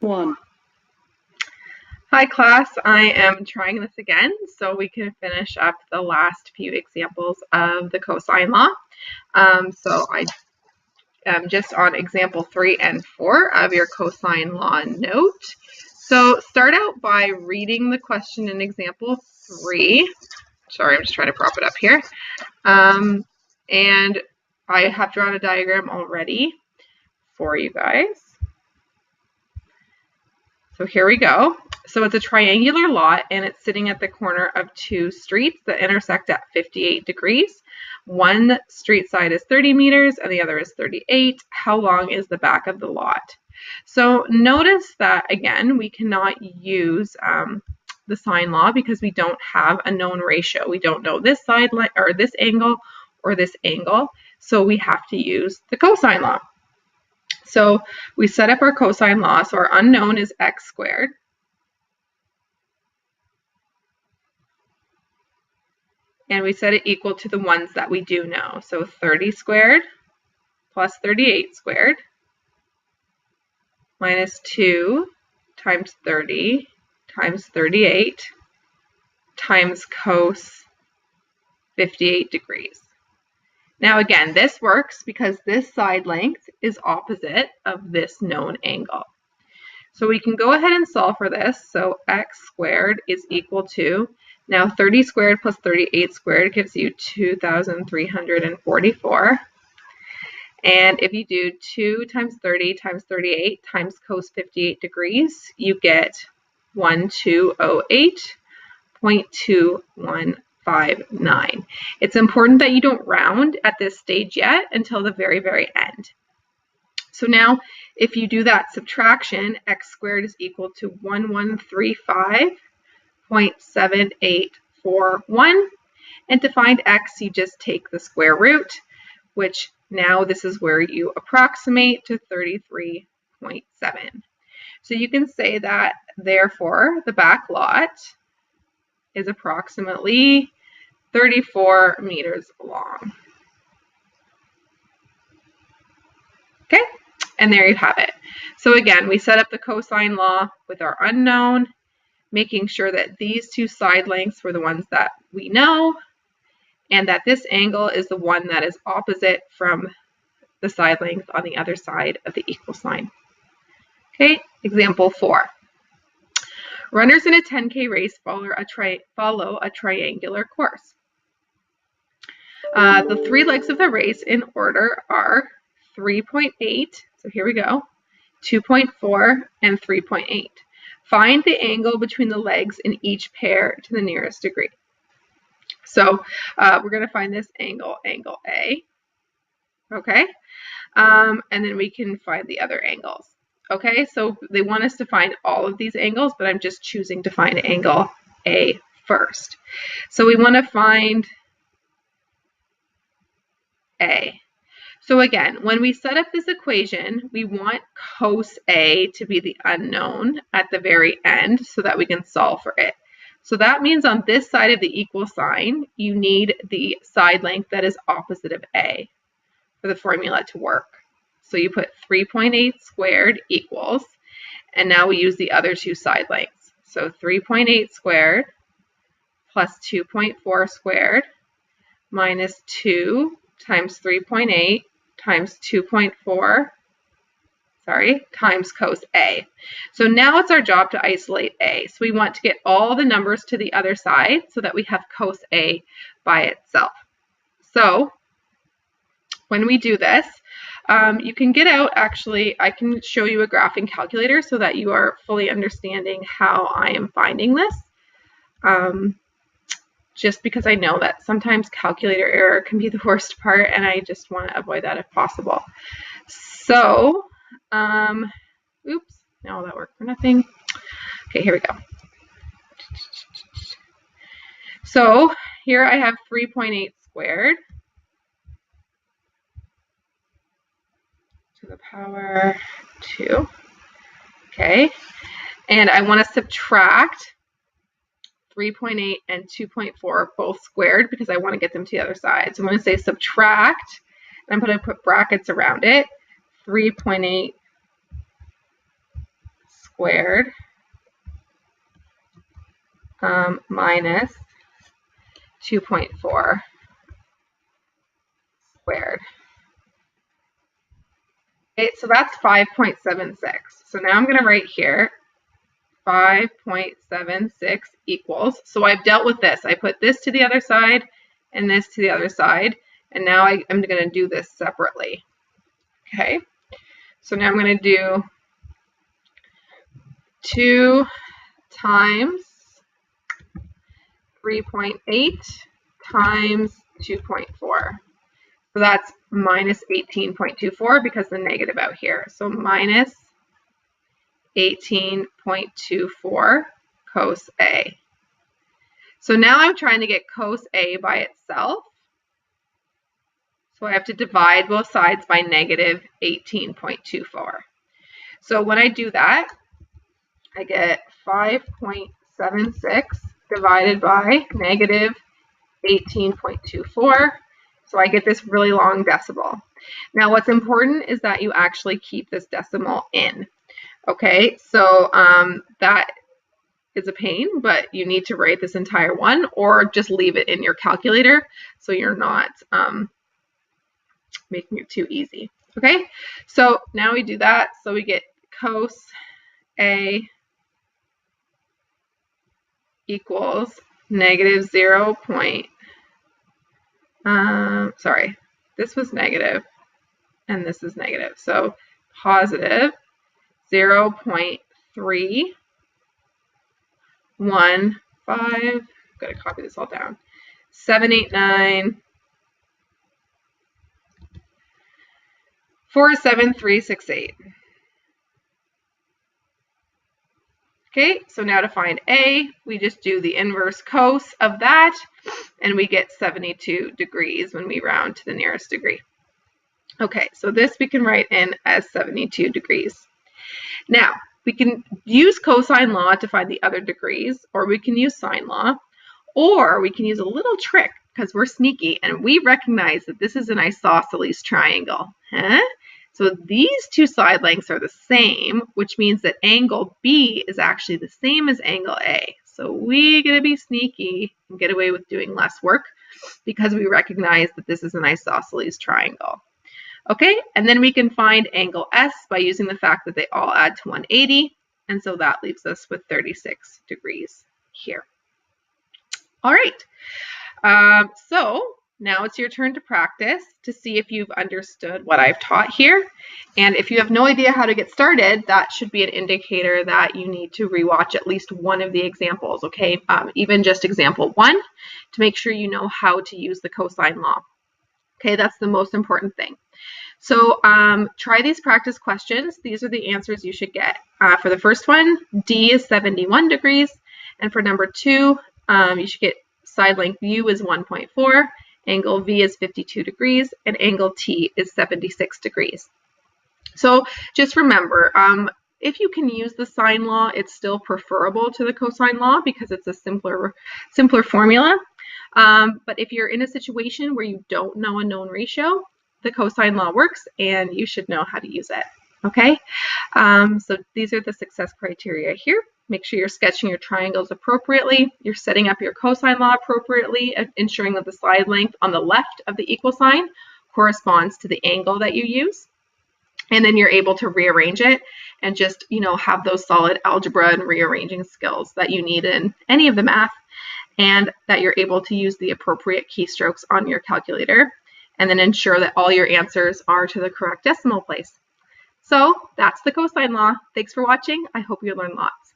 1. Hi class, I am trying this again so we can finish up the last few examples of the cosine law. So I am just on example 3 and 4 of your cosine law note. So start out by reading the question in example 3. Sorry, I'm just trying to prop it up here. And I have drawn a diagram already for you guys. So here we go. So it's a triangular lot and it's sitting at the corner of two streets that intersect at 58 degrees. One street side is 30 meters and the other is 38. How long is the back of the lot? So notice that again, we cannot use the sine law because we don't have a known ratio. We don't know this side or this angle or this angle. So we have to use the cosine law. So we set up our cosine law. So our unknown is x squared. And we set it equal to the ones that we do know. So 30 squared plus 38 squared minus 2 times 30 times 38 times cos 58 degrees. Now again, this works because this side length is opposite of this known angle. So we can go ahead and solve for this. So x squared is equal to, now 30 squared plus 38 squared gives you 2,344. And if you do 2 times 30 times 38 times cos 58 degrees, you get 1208.215. It's important that you don't round at this stage yet until the very, very end. So now if you do that subtraction, x squared is equal to 1135.7841. And to find x, you just take the square root, which now this is where you approximate to 33.7. So you can say that therefore the back lot is approximately 34 meters long. Okay, and there you have it. So again, we set up the cosine law with our unknown, making sure that these two side lengths were the ones that we know, and that this angle is the one that is opposite from the side length on the other side of the equal sign. Okay, example 4. Runners in a 10K race follow a triangular course. The three legs of the race in order are 3.8, so here we go, 2.4, and 3.8. Find the angle between the legs in each pair to the nearest degree. So we're going to find this angle, angle A, okay? And then we can find the other angles. Okay, so they want us to find all of these angles, but I'm just choosing to find angle A first. So we want to find A. So again, when we set up this equation, we want cos A to be the unknown at the very end so that we can solve for it. So that means on this side of the equal sign, you need the side length that is opposite of A for the formula to work. So you put 3.8 squared equals, and now we use the other two side lengths. So 3.8 squared plus 2.4 squared minus 2 times 3.8 times 2.4, times cos A. So now it's our job to isolate A. So we want to get all the numbers to the other side so that we have cos A by itself. So when we do this, you can get out, actually, I can show you a graphing calculator so that you are fully understanding how I am finding this. Just because I know that sometimes calculator error can be the worst part, and I just want to avoid that if possible. So, oops, now that worked for nothing. Okay, here we go. So here I have 3.8 squared to the power 2. Okay, and I want to subtract 3.8 and 2.4 both squared because I want to get them to the other side. So I'm going to say subtract, and I'm going to put brackets around it, 3.8 squared minus 2.4 squared. Okay, so that's 5.76. So now I'm going to write here 5.76 equals. So I've dealt with this. I put this to the other side and this to the other side. And now I'm going to do this separately. Okay, so now I'm going to do 2 times 3.8 times 2.4. So that's minus 18.24 because the negative out here. So minus 18.24 cos A. So now I'm trying to get cos A by itself. So I have to divide both sides by negative 18.24. So when I do that, I get 5.76 divided by negative 18.24. So I get this really long decimal. Now what's important is that you actually keep this decimal in. Okay, so that is a pain, but you need to write this entire one or just leave it in your calculator so you're not making it too easy. Okay, so now we do that. So we get cos A equals negative 0. Sorry, this was negative and this is negative. So positive 0.315. I've got to copy this all down. 789 47368. Okay, so now to find A, we just do the inverse cos of that, and we get 72 degrees when we round to the nearest degree. Okay, so this we can write in as 72 degrees. Now, we can use cosine law to find the other degrees, or we can use sine law, or we can use a little trick because we're sneaky and we recognize that this is an isosceles triangle. So these two side lengths are the same, which means that angle B is actually the same as angle A. So we're going to be sneaky and get away with doing less work because we recognize that this is an isosceles triangle. Okay, and then we can find angle S by using the fact that they all add to 180, and so that leaves us with 36 degrees here. All right, so now it's your turn to practice to see if you've understood what I've taught here. And if you have no idea how to get started, that should be an indicator that you need to rewatch at least one of the examples, okay? Even just example 1 to make sure you know how to use the cosine law. Okay, that's the most important thing. So try these practice questions. These are the answers you should get. For the first one, D is 71 degrees. And for number 2, you should get side length U is 1.4. Angle V is 52 degrees, and angle T is 76 degrees. So just remember, if you can use the sine law, it's still preferable to the cosine law because it's a simpler formula. But if you're in a situation where you don't know a known ratio, the cosine law works and you should know how to use it. Okay, so these are the success criteria here. Make sure you're sketching your triangles appropriately. You're setting up your cosine law appropriately, ensuring that the side length on the left of the equal sign corresponds to the angle that you use. And then you're able to rearrange it and just, have those solid algebra and rearranging skills that you need in any of the math, and that you're able to use the appropriate keystrokes on your calculator, and then ensure that all your answers are to the correct decimal place. So that's the cosine law. Thanks for watching. I hope you learned lots.